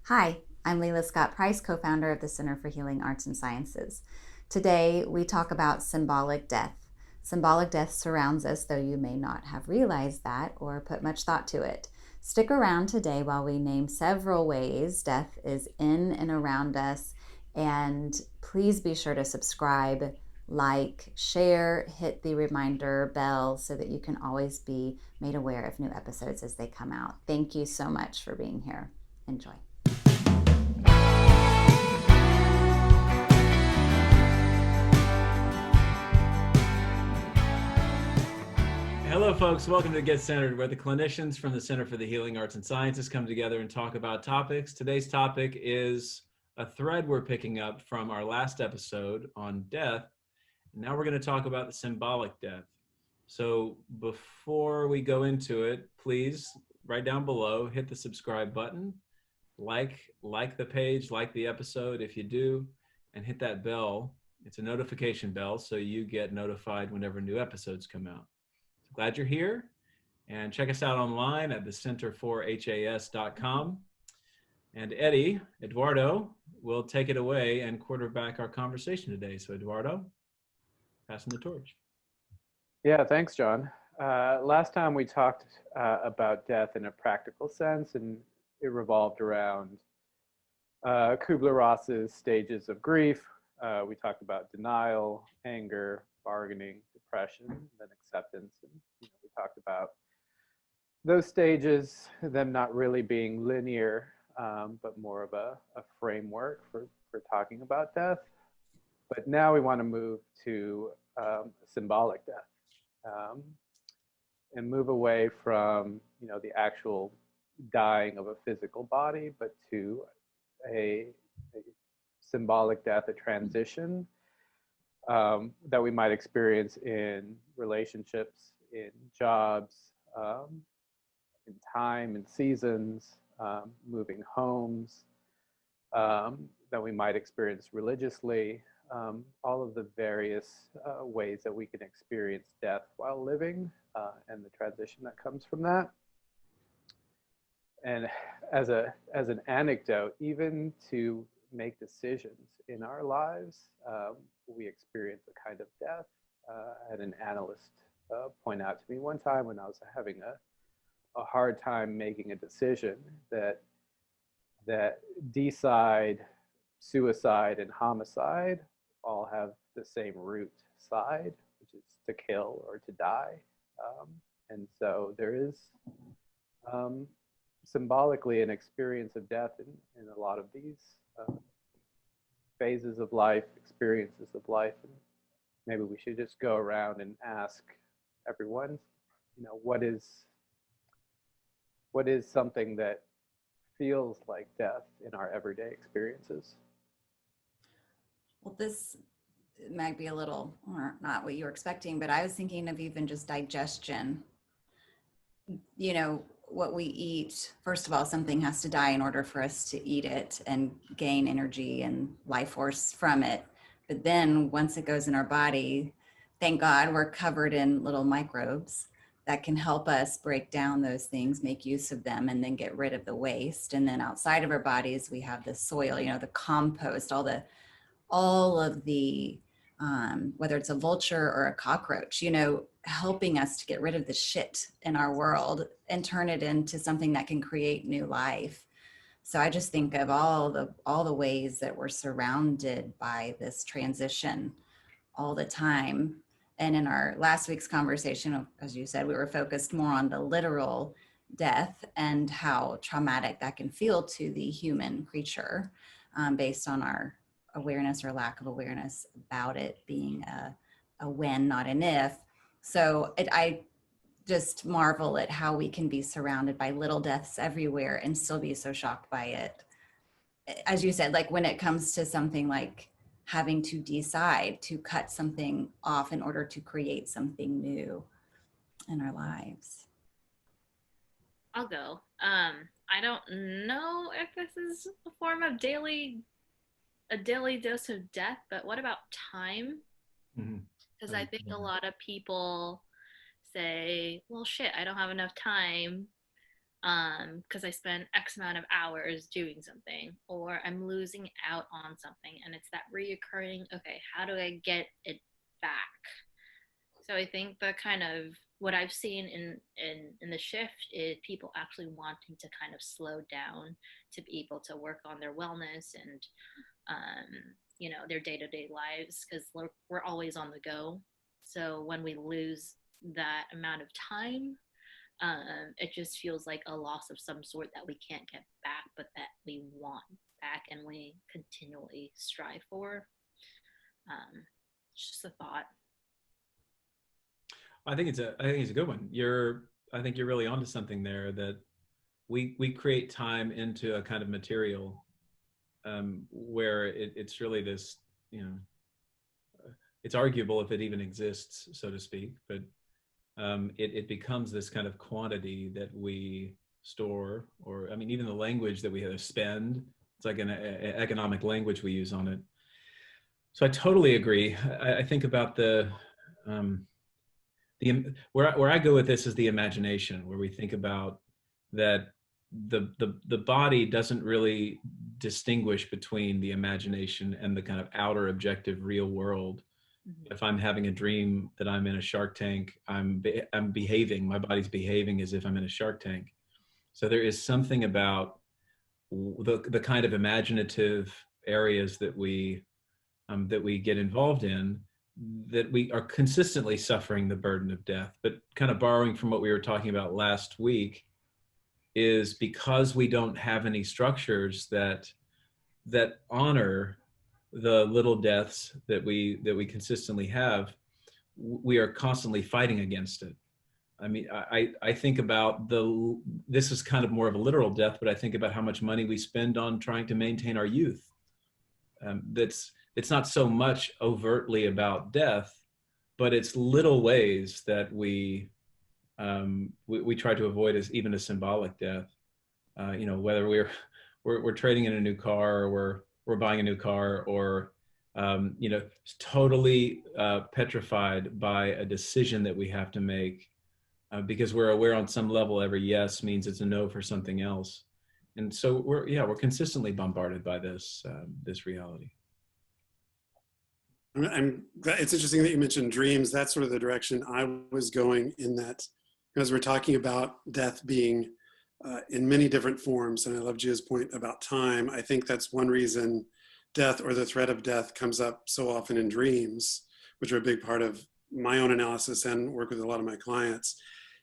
Hi, I'm Leila Scott Price, co-founder of the Center for Healing Arts and Sciences. Today, we talk about symbolic death. Symbolic death surrounds us, though you may not have realized that or put much thought to it. Stick around today while we name several ways death is in and around us, and please be sure to subscribe, like, share, hit the reminder bell so that you can always be made aware of new episodes as they come out. Thank you so much for being here. Enjoy. Hello, folks. Welcome to Get Centered, where the clinicians from the Center for the Healing Arts and Sciences come together and talk about topics. Today's topic is a thread we're picking up from our last episode on death. Now we're going to talk about the symbolic death. So before we go into it, please, right down below, hit the subscribe button, like the page, like the episode if you do, and hit that bell. It's a notification bell, so you get notified whenever new episodes come out. Glad you're here, and check us out online at thecenterforhas.com. And Eduardo, will take it away and quarterback our conversation today. So Eduardo, passing the torch. Yeah, thanks, John. Last time we talked about death in a practical sense, and it revolved around Kubler-Ross's stages of grief. We talked about denial, anger, bargaining, depression, then acceptance. And we talked about those stages, them not really being linear, but more of a framework for talking about death. But now we want to move to symbolic death. And move away from the actual dying of a physical body, but to a symbolic death, a transition that we might experience in relationships, in jobs, in time and seasons, moving homes, that we might experience religiously. All of the various ways that we can experience death while living, and the transition that comes from that. And as an anecdote, even to make decisions in our lives, we experience a kind of death. I had an analyst point out to me one time when I was having a hard time making a decision that decide, suicide, and homicide all have the same root side, which is to kill or to die. And so there is symbolically an experience of death in a lot of these phases of life, experiences of life. And maybe we should just go around and ask everyone, what is something that feels like death in our everyday experiences? Well, this might be a little, or not what you were expecting, but I was thinking of even just digestion. What we eat, first of all, something has to die in order for us to eat it and gain energy and life force from it. But then once it goes in our body, thank God we're covered in little microbes that can help us break down those things, make use of them, and then get rid of the waste. And then outside of our bodies, we have the soil, the compost, all of the whether it's a vulture or a cockroach, helping us to get rid of the shit in our world and turn it into something that can create new life. So I just think of all the ways that we're surrounded by this transition all the time. And in our last week's conversation, as you said, we were focused more on the literal death and how traumatic that can feel to the human creature, based on our awareness or lack of awareness about it being a when, not an if. So I just marvel at how we can be surrounded by little deaths everywhere and still be so shocked by it. As you said, like when it comes to something like having to decide to cut something off in order to create something new in our lives. I'll go. I don't know if this is a form of a daily dose of death, but what about time? Because I think a lot of people say, well, shit, I don't have enough time. because I spend X amount of hours doing something, or I'm losing out on something. And it's that reoccurring, okay, how do I get it back? So I think the kind of what I've seen in the shift is people actually wanting to kind of slow down to be able to work on their wellness and their day-to-day lives, because we're always on the go. So when we lose that amount of time, it just feels like a loss of some sort that we can't get back, but that we want back and we continually strive for. It's just a thought. I think it's a good one. I think you're really onto something there, that we create time into a kind of material, where it's really this, it's arguable if it even exists, so to speak, but it becomes this kind of quantity that we store, or I mean, even the language that we have to spend, it's like an economic language we use on it. So I totally agree. I think about where I go with this is the imagination, where we think about that the body doesn't really distinguish between the imagination and the kind of outer objective real world. Mm-hmm. If I'm having a dream that I'm in a shark tank, I'm behaving, my body's behaving as if I'm in a shark tank. So there is something about the kind of imaginative areas that we get involved in, that we are consistently suffering the burden of death. But kind of borrowing from what we were talking about last week, is because we don't have any structures that honor the little deaths that we consistently have, we are constantly fighting against it. I mean, I think about this is kind of more of a literal death, but I think about how much money we spend on trying to maintain our youth. It's not so much overtly about death, but it's little ways that we try to avoid as even a symbolic death. Whether we're trading in a new car, or we're buying a new car, or totally petrified by a decision that we have to make, because we're aware on some level every yes means it's a no for something else. And so we're consistently bombarded by this reality. I'm glad, it's interesting that you mentioned dreams. That's sort of the direction I was going, in that, because we're talking about death being in many different forms. And I love Gia's point about time. I think that's one reason death, or the threat of death, comes up so often in dreams, which are a big part of my own analysis and work with a lot of my clients,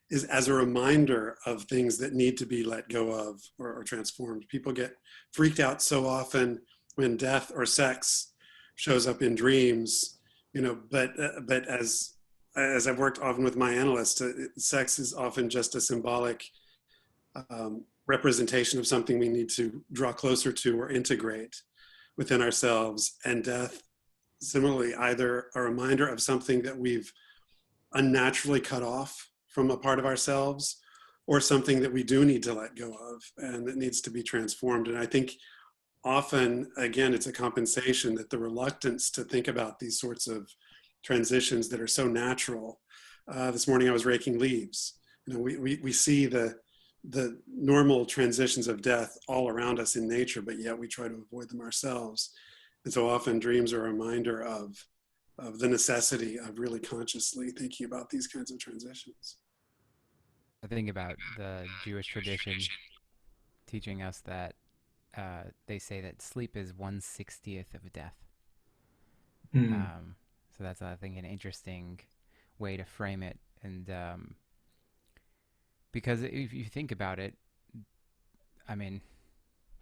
is as a reminder of things that need to be let go of or transformed. People get freaked out so often when death or sex shows up in dreams, but as I've worked often with my analysts, sex is often just a symbolic representation of something we need to draw closer to or integrate within ourselves. And death, similarly, either a reminder of something that we've unnaturally cut off from a part of ourselves, or something that we do need to let go of and that needs to be transformed. And I think often, again, it's a compensation, that the reluctance to think about these sorts of transitions that are so natural. This morning I was raking leaves. We see the normal transitions of death all around us in nature, but yet we try to avoid them ourselves. And so often dreams are a reminder of the necessity of really consciously thinking about these kinds of transitions. I think about the Jewish tradition teaching us that they say that sleep is 1/60th of death. So that's, I think, an interesting way to frame it. And because if you think about it, I mean,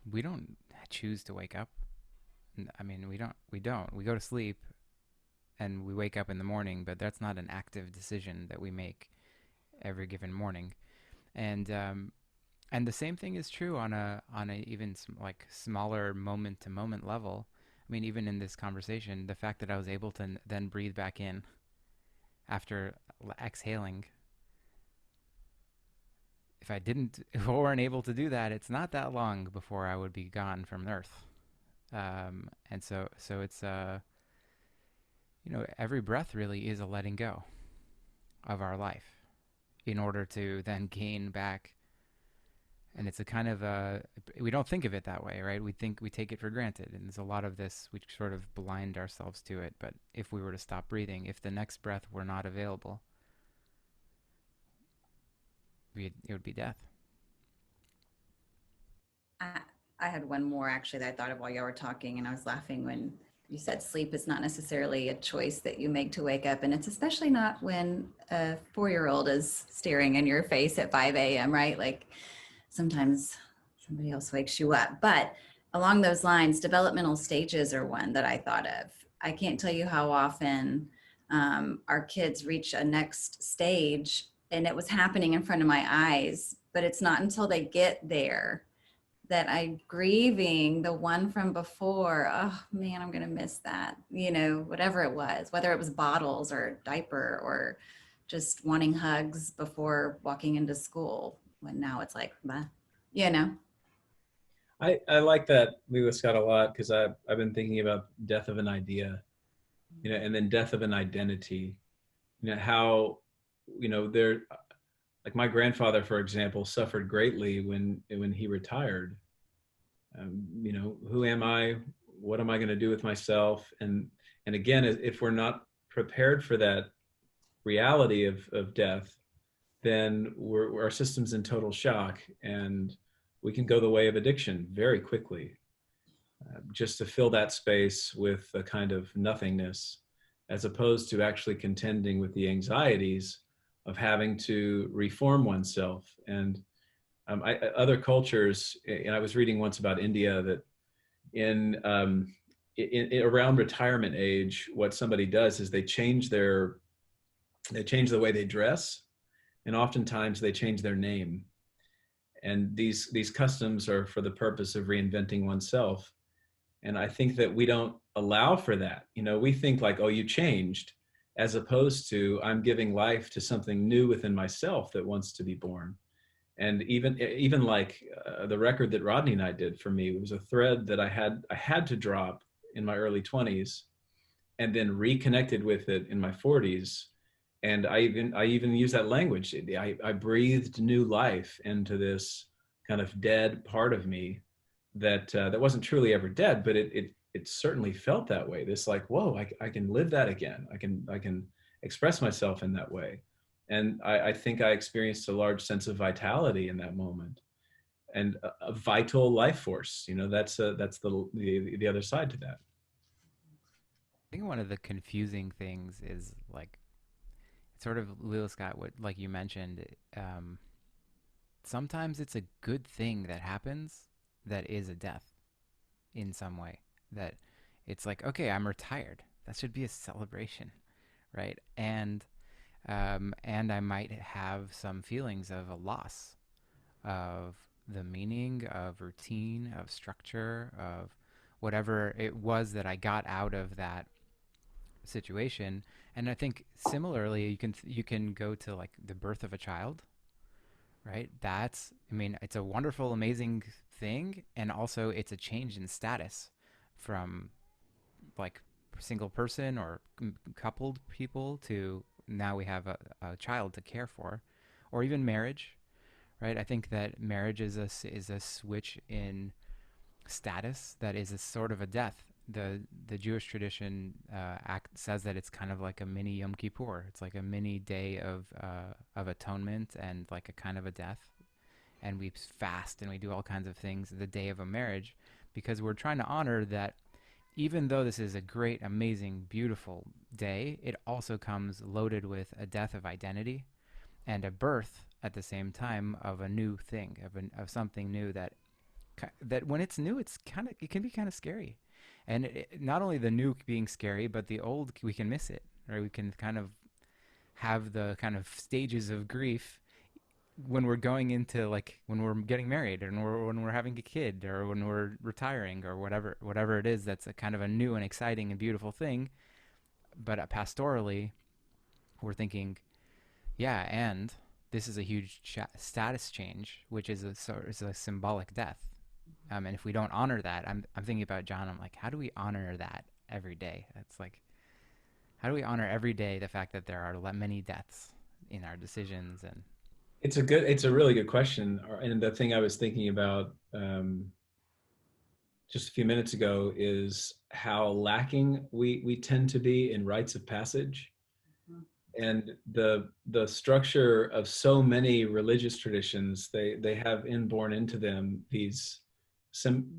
we don't choose to wake up. I mean, we don't. We go to sleep and we wake up in the morning, but that's not an active decision that we make every given morning. And the same thing is true on a even like smaller moment to moment level. I mean, even in this conversation, the fact that I was able to then breathe back in after exhaling, if I weren't able to do that, it's not that long before I would be gone from Earth. And so it's every breath really is a letting go of our life in order to then gain back And it's a kind of we don't think of it that way, right? We take it for granted. And there's a lot of this, we sort of blind ourselves to it. But if we were to stop breathing, if the next breath were not available, it would be death. I had one more actually that I thought of while y'all were talking, and I was laughing when you said sleep is not necessarily a choice that you make to wake up. And it's especially not when a 4-year-old is staring in your face at 5 a.m., right? Like sometimes somebody else wakes you up. But along those lines, developmental stages are one that I thought of. I can't tell you how often our kids reach a next stage and it was happening in front of my eyes, but it's not until they get there that I'm grieving the one from before. Oh man, I'm gonna miss that. You know, whatever it was, whether it was bottles or diaper or just wanting hugs before walking into school, when now it's like, bah, you know. I like that, Lewis Scott, a lot, because I've been thinking about death of an idea, you know, and then death of an identity. You know, how, you know, there, like my grandfather, for example, suffered greatly when he retired. You know, who am I? What am I going to do with myself? And again, if we're not prepared for that reality of death, then our system's in total shock, and we can go the way of addiction very quickly, just to fill that space with a kind of nothingness, as opposed to actually contending with the anxieties of having to reform oneself. And other cultures, and I was reading once about India, that in around retirement age, what somebody does is they change the way they dress, and oftentimes they change their name. And these customs are for the purpose of reinventing oneself. And I think that we don't allow for that. You know, we think like, oh, you changed, as opposed to I'm giving life to something new within myself that wants to be born. And even like the record that Rodney and I did, for me, it was a thread that I had to drop in my early 20s, and then reconnected with it in my 40s. And I even use that language. I breathed new life into this kind of dead part of me that wasn't truly ever dead, but it certainly felt that way. This like, whoa, I can live that again. I can express myself in that way. And I think I experienced a large sense of vitality in that moment, and a vital life force. You know, that's the other side to that. I think one of the confusing things is like, sort of Lewis Scott, what like you mentioned. Sometimes it's a good thing that happens that is a death in some way. That it's like, okay, I'm retired. That should be a celebration, right? And I might have some feelings of a loss of the meaning, of routine, of structure, of whatever it was that I got out of that situation. And I think similarly, you can go to like the birth of a child, right? I mean, it's a wonderful, amazing thing, and also it's a change in status from like single person or coupled people to now we have a child to care for, or even marriage, right? I think that marriage is a switch in status that is a sort of a death. The Jewish tradition says that it's kind of like a mini Yom Kippur. It's like a mini day of atonement and like a kind of a death. And we fast and we do all kinds of things the day of a marriage, because we're trying to honor that even though this is a great, amazing, beautiful day, it also comes loaded with a death of identity and a birth at the same time of a new thing, of something new that when it's new, it can be kind of scary. And not only the new being scary, but the old, we can miss it, right? We can kind of have the kind of stages of grief when we're going into, like, when we're getting married, and when we're having a kid, or when we're retiring, or whatever it is that's a kind of a new and exciting and beautiful thing. But pastorally, we're thinking, yeah, and this is a huge status change, which is a symbolic death. And if we don't honor that, I'm thinking about John. I'm like, how do we honor that every day? It's like, how do we honor every day the fact that there are many deaths in our decisions? And It's a really good question. And the thing I was thinking about just a few minutes ago is how lacking we tend to be in rites of passage. And the structure of so many religious traditions, they have inborn into them these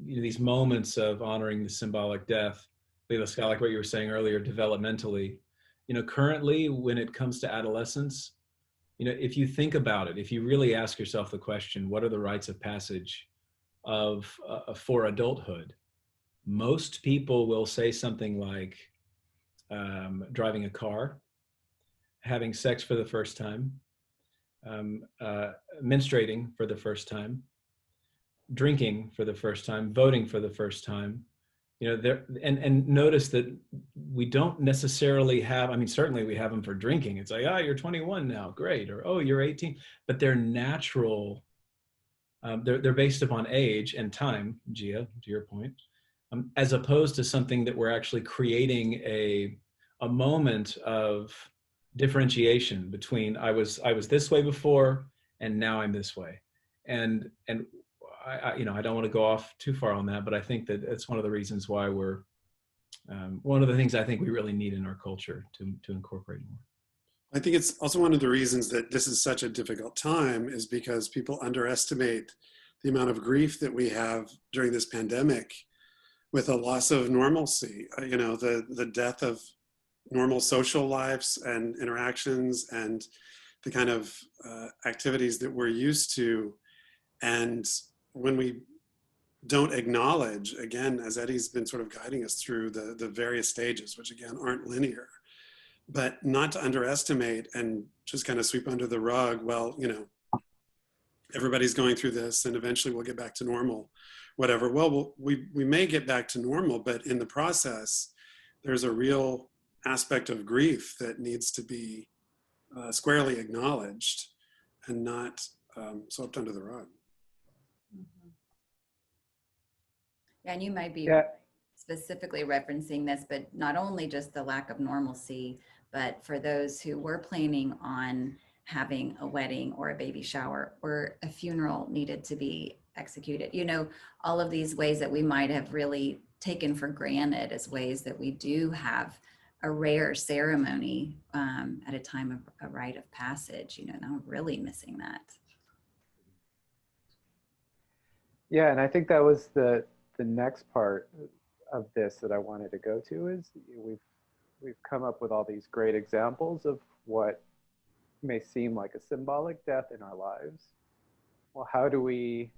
these moments of honoring the symbolic death. Leila Scott, like what you were saying earlier, developmentally, currently when it comes to adolescence, if you think about it, if you really ask yourself the question, what are the rites of passage of for adulthood? Most people will say something like driving a car, having sex for the first time, menstruating for the first time, drinking for the first time, voting for the first time. And notice that we don't necessarily have, I mean, certainly we have them for drinking. It's like, oh, you're 21 now, great. Or, oh, you're 18. But they're natural. They're based upon age and time, Gia, to your point, as opposed to something that we're actually creating a moment of differentiation between I was this way before and now I'm this way. And I don't want to go off too far on that, but I think that it's one of the reasons why we're one of the things I think we really need in our culture to incorporate more. I think it's also one of the reasons that this is such a difficult time is because people underestimate the amount of grief that we have during this pandemic with a loss of normalcy, the death of normal social lives and interactions and the kind of activities that we're used to. And when we don't acknowledge, again, as Eddie's been sort of guiding us through the various stages, which again aren't linear, but not to underestimate and just kind of sweep under the rug, well, everybody's going through this and eventually we'll get back to normal, whatever. Well, we may get back to normal, but in the process, there's a real aspect of grief that needs to be squarely acknowledged and not swept under the rug. Yeah, and you might be specifically referencing this, but not only just the lack of normalcy, but for those who were planning on having a wedding or a baby shower or a funeral needed to be executed. All of these ways that we might have really taken for granted as ways that we do have a rare ceremony at a time of a rite of passage, and I'm really missing that. Yeah, and I think that was the next part of this that I wanted to go to is we've come up with all these great examples of what may seem like a symbolic death in our lives. Well, how do we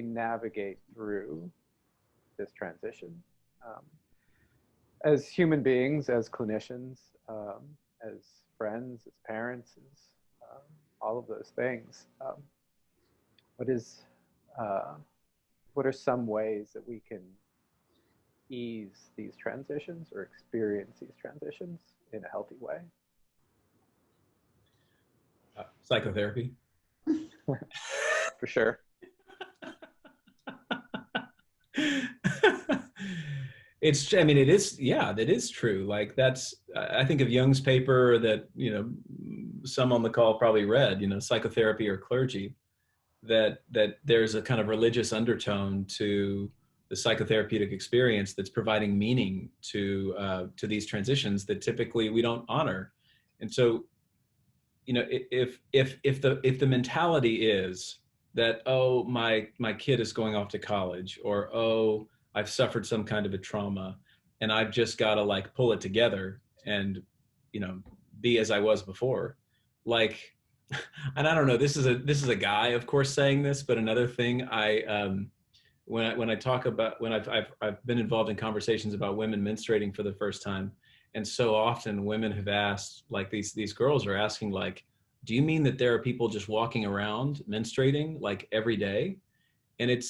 navigate through this transition as human beings, as clinicians, as friends, as parents, as all of those things? What are some ways that we can ease these transitions or experience these transitions in a healthy way? Psychotherapy. For sure. It is true. Like I think of Jung's paper that, some on the call probably read, Psychotherapy or Clergy, that there's a kind of religious undertone to the psychotherapeutic experience that's providing meaning to these transitions that typically we don't honor. And so, if the mentality is that, oh, my kid is going off to college, or, oh, I've suffered some kind of a trauma and I've just got to pull it together and, be as I was before, and I don't know, this is a guy, of course, saying this, but another thing when I talk about, when I've been involved in conversations about women menstruating for the first time, and so often women have asked, these girls are asking, do you mean that there are people just walking around menstruating every day? And it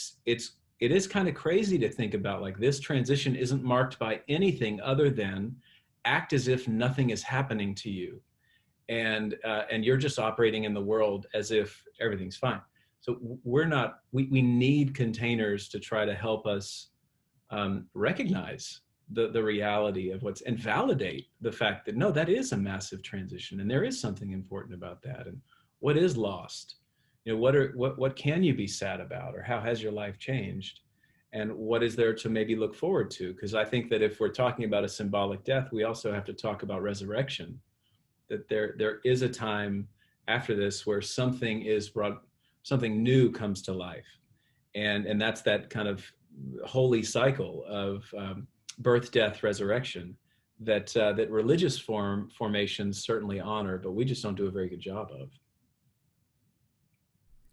is kind of crazy to think about, this transition isn't marked by anything other than act as if nothing is happening to you. And you're just operating in the world as if everything's fine. So we need containers to try to help us recognize the reality of and validate the fact that, no, that is a massive transition and there is something important about that. And what is lost? You know, what can you be sad about, or how has your life changed? And what is there to maybe look forward to? Because I think that if we're talking about a symbolic death, we also have to talk about resurrection, that there is a time after this where something is brought, something new comes to life. And that's that kind of holy cycle of birth, death, resurrection that religious formations certainly honor, but we just don't do a very good job of.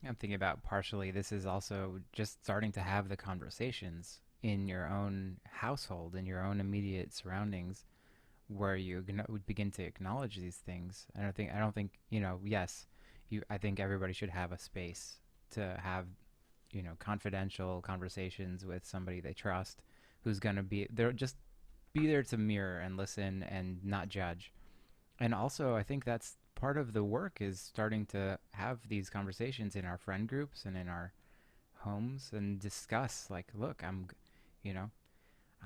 I'm thinking about partially this is also just starting to have the conversations in your own household, in your own immediate surroundings, where you would begin to acknowledge these things. I don't think, yes, I think everybody should have a space to have, confidential conversations with somebody they trust, who's going to be there, just be there to mirror and listen and not judge. And also, I think that's part of the work, is starting to have these conversations in our friend groups and in our homes and discuss, like, look, you know,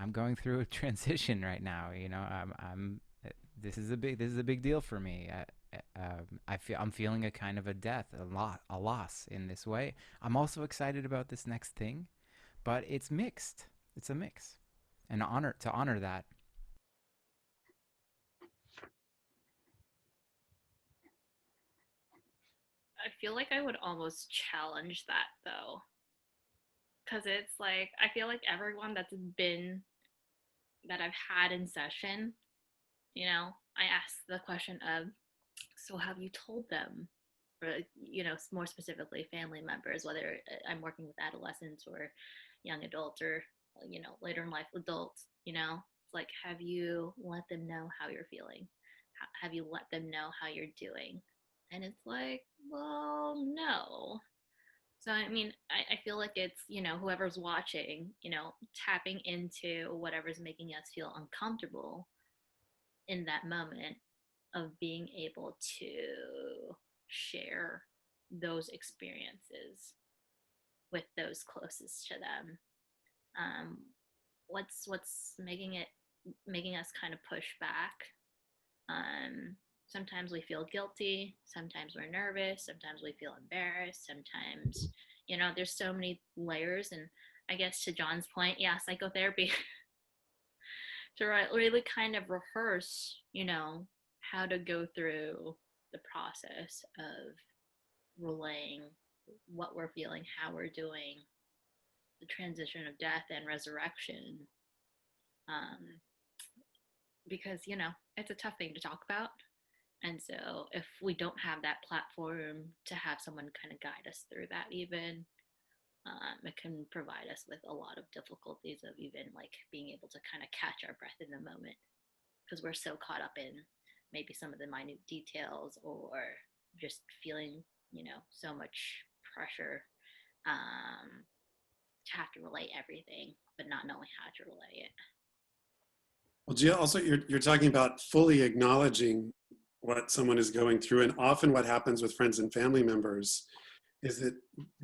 I'm going through a transition right now. I'm this is a big deal for me. I'm feeling a kind of a death, a loss in this way. I'm also excited about this next thing, but it's mixed. It's a mix, and to honor that. I feel like I would almost challenge that though. Because it's like, I feel like everyone that I've had in session, I ask the question of, so have you told them? Or, more specifically, family members, whether I'm working with adolescents or young adults or, later in life adults, it's like, have you let them know how you're feeling? Have you let them know how you're doing? And it's like, well, no. So, I mean, I feel like it's, whoever's watching, tapping into whatever's making us feel uncomfortable in that moment of being able to share those experiences with those closest to them. What's making us kind of push back? Sometimes we feel guilty, sometimes we're nervous, sometimes we feel embarrassed, sometimes, there's so many layers. And I guess to John's point, yeah, psychotherapy to really kind of rehearse, how to go through the process of relaying what we're feeling, how we're doing, the transition of death and resurrection. Because, it's a tough thing to talk about. And so if we don't have that platform to have someone kind of guide us through that, even, it can provide us with a lot of difficulties of even like being able to kind of catch our breath in the moment, because we're so caught up in maybe some of the minute details, or just feeling, so much pressure to have to relay everything, but not knowing how to relay it. Well, Gia, also you're talking about fully acknowledging what someone is going through. And often what happens with friends and family members is that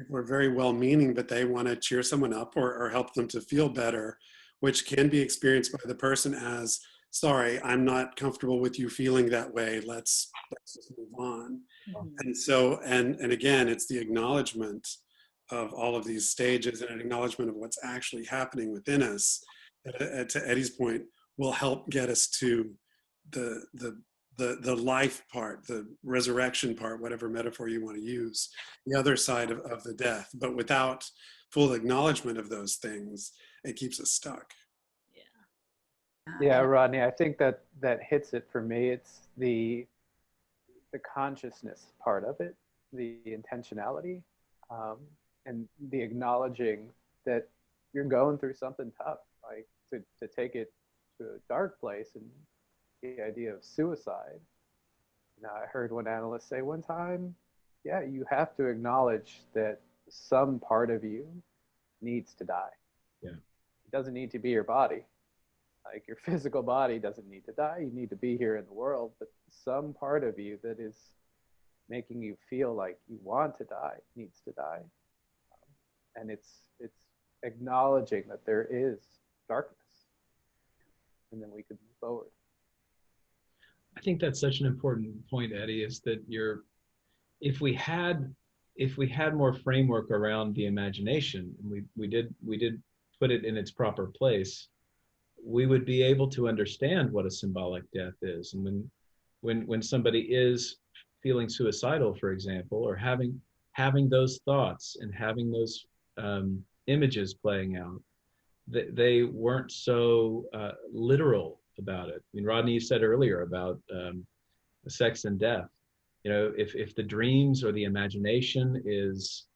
we're very well-meaning, but they want to cheer someone up or help them to feel better, which can be experienced by the person as, sorry, I'm not comfortable with you feeling that way. Let's just move on. Mm-hmm. And so, and again, it's the acknowledgement of all of these stages and an acknowledgement of what's actually happening within us, to Eddie's point, will help get us to the life part, the resurrection part, whatever metaphor you want to use, the other side of the death. But without full acknowledgement of those things, it keeps us stuck. Yeah, Rodney, I think that hits it for me. It's the consciousness part of it, the intentionality, and the acknowledging that you're going through something tough, like to take it to a dark place. And the idea of suicide, I heard one analyst say one time, yeah, you have to acknowledge that some part of you needs to die. Yeah. It doesn't need to be your body. Like your physical body doesn't need to die. You need to be here in the world, but some part of you that is making you feel like you want to die needs to die. And it's acknowledging that there is darkness, and then we can move forward. I think that's such an important point, Eddie, is that if we had more framework around the imagination, and we did put it in its proper place, we would be able to understand what a symbolic death is. And when somebody is feeling suicidal, for example, or having those thoughts and having those images playing out, they weren't so literal about it. I mean, Rodney, you said earlier about sex and death. You know, if the dreams or the imagination is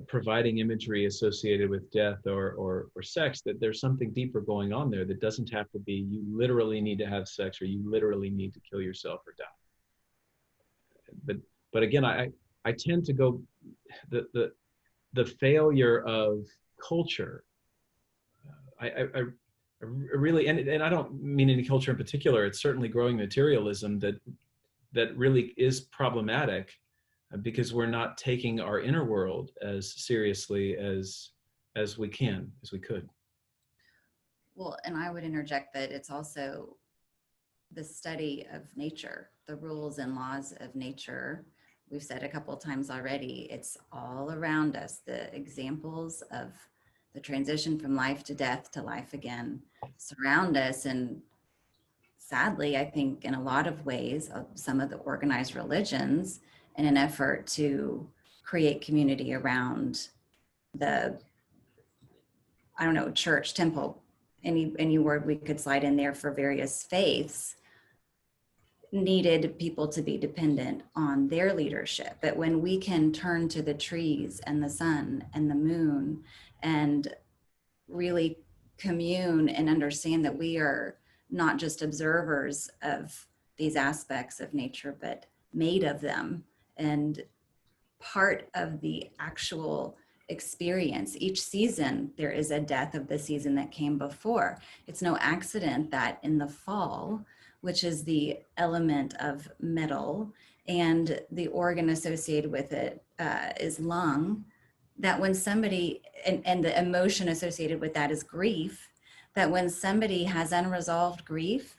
providing imagery associated with death or sex, that there's something deeper going on there that doesn't have to be you literally need to have sex or you literally need to kill yourself or die. But again, I tend to go the failure of culture. I really, and I don't mean any culture in particular. It's certainly growing materialism that really is problematic, because we're not taking our inner world as seriously as we could. Well, and I would interject that it's also the study of nature, the rules and laws of nature. We've said a couple of times already, it's all around us. The examples of the transition from life to death to life again surround us. And sadly, I think in a lot of ways, some of the organized religions, in an effort to create community around the, I don't know, church, temple, any word we could slide in there for various faiths, needed people to be dependent on their leadership. But when we can turn to the trees and the sun and the moon and really commune and understand that we are not just observers of these aspects of nature, but made of them and part of the actual experience. Each season, there is a death of the season that came before. It's no accident that in the fall, which is the element of metal, and the organ associated with it is lung, that when somebody, and the emotion associated with that is grief, that when somebody has unresolved grief,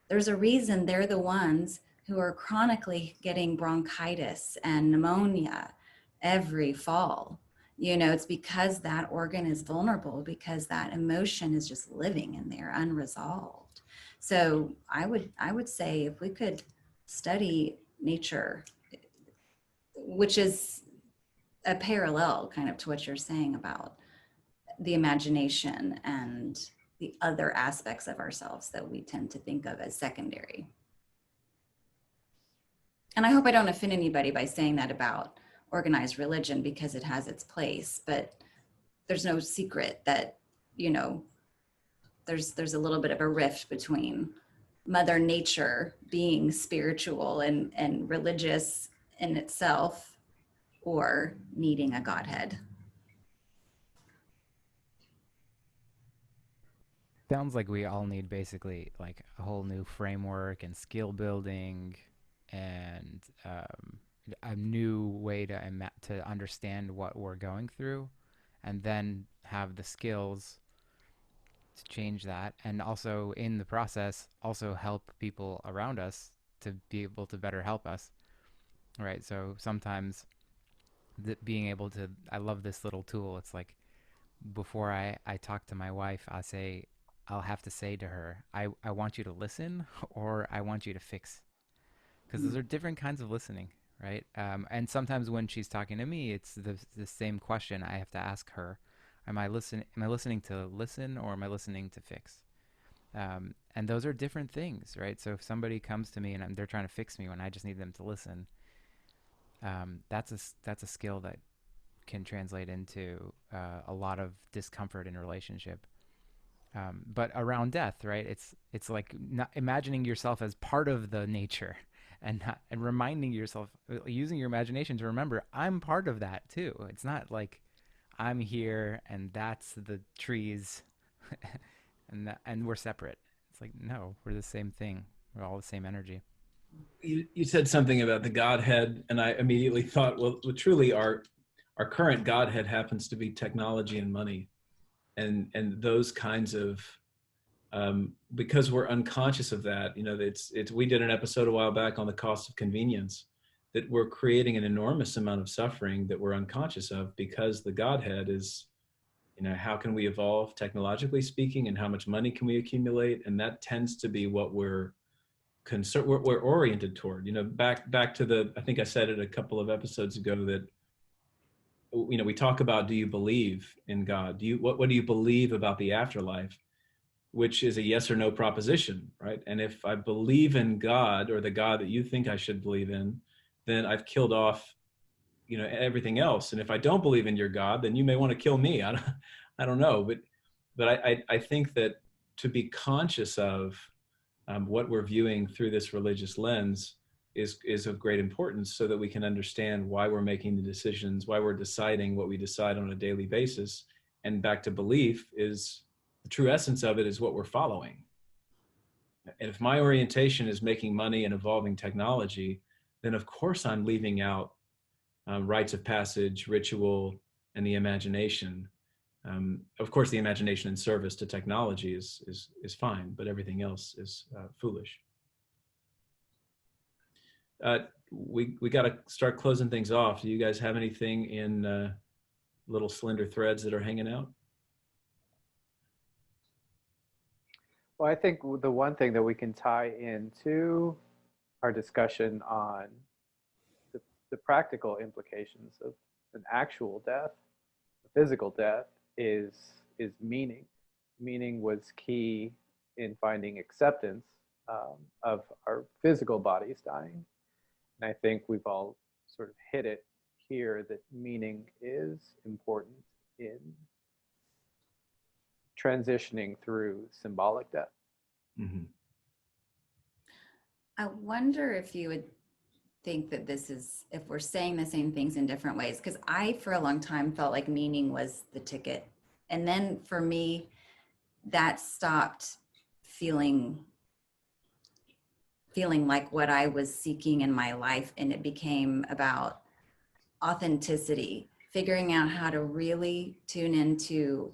there's a reason they're the ones who are chronically getting bronchitis and pneumonia every fall. You know, it's because that organ is vulnerable, because that emotion is just living in there unresolved. So I would say if we could study nature, which is a parallel kind of to what you're saying about the imagination and the other aspects of ourselves that we tend to think of as secondary. And I hope I don't offend anybody by saying that about organized religion, because it has its place, but there's no secret that, you know, there's a little bit of a rift between Mother Nature being spiritual and religious in itself, or needing a Godhead. Sounds like we all need basically like a whole new framework and skill building and a new way to understand what we're going through, and then have the skills to change that, and also in the process also help people around us to be able to better help us, right? So sometimes being able to, I love this little tool. It's like before I talk to my wife, I'll have to say to her, I want you to listen, or I want you to fix, because those are different kinds of listening, right? And sometimes when she's talking to me, it's the same question I have to ask her. Am I listening to listen, or am I listening to fix? And those are different things, right? So if somebody comes to me and they're trying to fix me when I just need them to listen, that's a skill that can translate into a lot of discomfort in a relationship. But around death, right? It's like not imagining yourself as part of the nature, and reminding yourself, using your imagination to remember, I'm part of that too. It's not like I'm here and that's the trees, and we're separate. It's like, no, we're the same thing. We're all the same energy. You said something about the Godhead, and I immediately thought, well, truly our current Godhead happens to be technology and money, and those kinds of, because we're unconscious of that. You know, it's we did an episode a while back on the cost of convenience, that we're creating an enormous amount of suffering that we're unconscious of, because the Godhead is, you know, how can we evolve technologically speaking, and how much money can we accumulate? And that tends to be what we're we're oriented toward. You know, back to the, I think I said it a couple of episodes ago, that, you know, we talk about, do you believe in God? What do you believe about the afterlife? Which is a yes or no proposition, right? And if I believe in God, or the God that you think I should believe in, then I've killed off, you know, everything else. And if I don't believe in your God, then you may want to kill me. I don't know, but I think that to be conscious of what we're viewing through this religious lens is of great importance, so that we can understand why we're making the decisions, why we're deciding what we decide on a daily basis. And back to belief, is the true essence of it is what we're following. And if my orientation is making money and evolving technology, then of course I'm leaving out rites of passage, ritual, and the imagination. Of course, the imagination in service to technology is fine, but everything else is foolish. We got to start closing things off. Do you guys have anything in little slender threads that are hanging out? Well, I think the one thing that we can tie into our discussion on the practical implications of an actual death, a physical death, is meaning. Meaning was key in finding acceptance of our physical bodies dying. And I think we've all sort of hit it here, that meaning is important in transitioning through symbolic death. Mm-hmm. I wonder if you would think that this is, if we're saying the same things in different ways, because I, for a long time, felt like meaning was the ticket. And then for me, that stopped feeling like what I was seeking in my life. And it became about authenticity, figuring out how to really tune into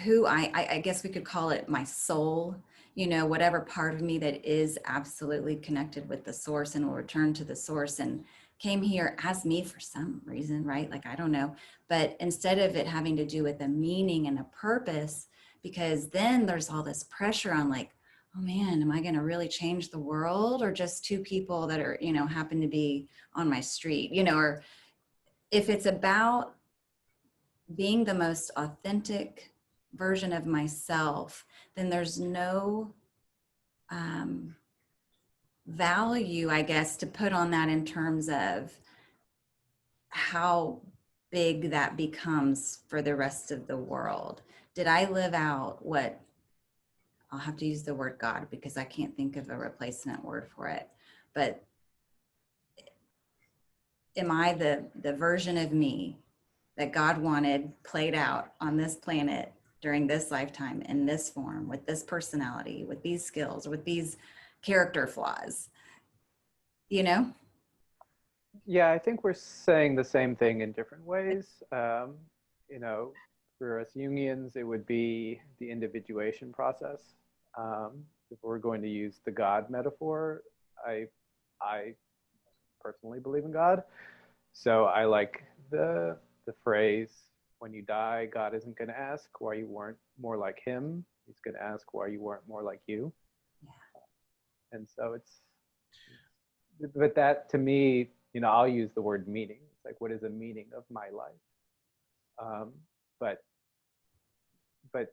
who I guess we could call it my soul, you know, whatever part of me that is absolutely connected with the source and will return to the source and came here as me for some reason, right? Like, I don't know. But instead of it having to do with a meaning and a purpose, because then there's all this pressure on like, oh man, am I going to really change the world, or just two people that are, you know, happen to be on my street, you know? Or if it's about being the most authentic version of myself, then there's no value, I guess, to put on that in terms of how big that becomes for the rest of the world. Did I live out what, I'll have to use the word God because I can't think of a replacement word for it, but am I the version of me that God wanted played out on this planet during this lifetime, in this form, with this personality, with these skills, with these character flaws, you know? Yeah, I think we're saying the same thing in different ways. You know, for us Jungians, it would be the individuation process. If we're going to use the God metaphor, I personally believe in God. So I like the phrase, when you die, God isn't going to ask why you weren't more like him. He's going to ask why you weren't more like you. Yeah. And so but that to me, you know, I'll use the word meaning. It's like, what is the meaning of my life? But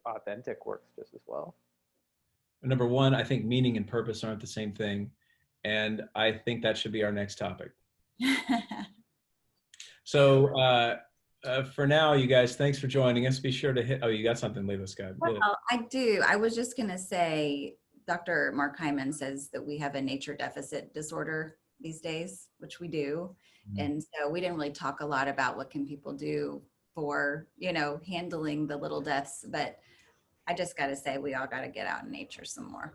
authentic works just as well. Number one, I think meaning and purpose aren't the same thing. And I think that should be our next topic. So for now, you guys, thanks for joining us. Be sure to hit, oh, you got something, Leila Scott. Well, I do. I was just going to say, Dr. Mark Hyman says that we have a nature deficit disorder these days, which we do. Mm-hmm. And so we didn't really talk a lot about what can people do for, you know, handling the little deaths, but I just got to say, we all got to get out in nature some more,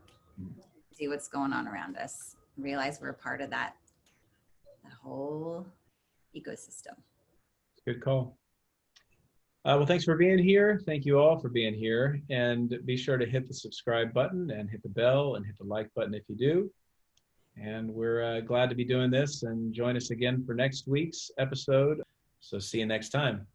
see what's going on around us, realize we're a part of that whole ecosystem. Good call. Well, thanks for being here. Thank you all for being here. And be sure to hit the subscribe button and hit the bell and hit the like button if you do. And we're glad to be doing this, and join us again for next week's episode. So see you next time.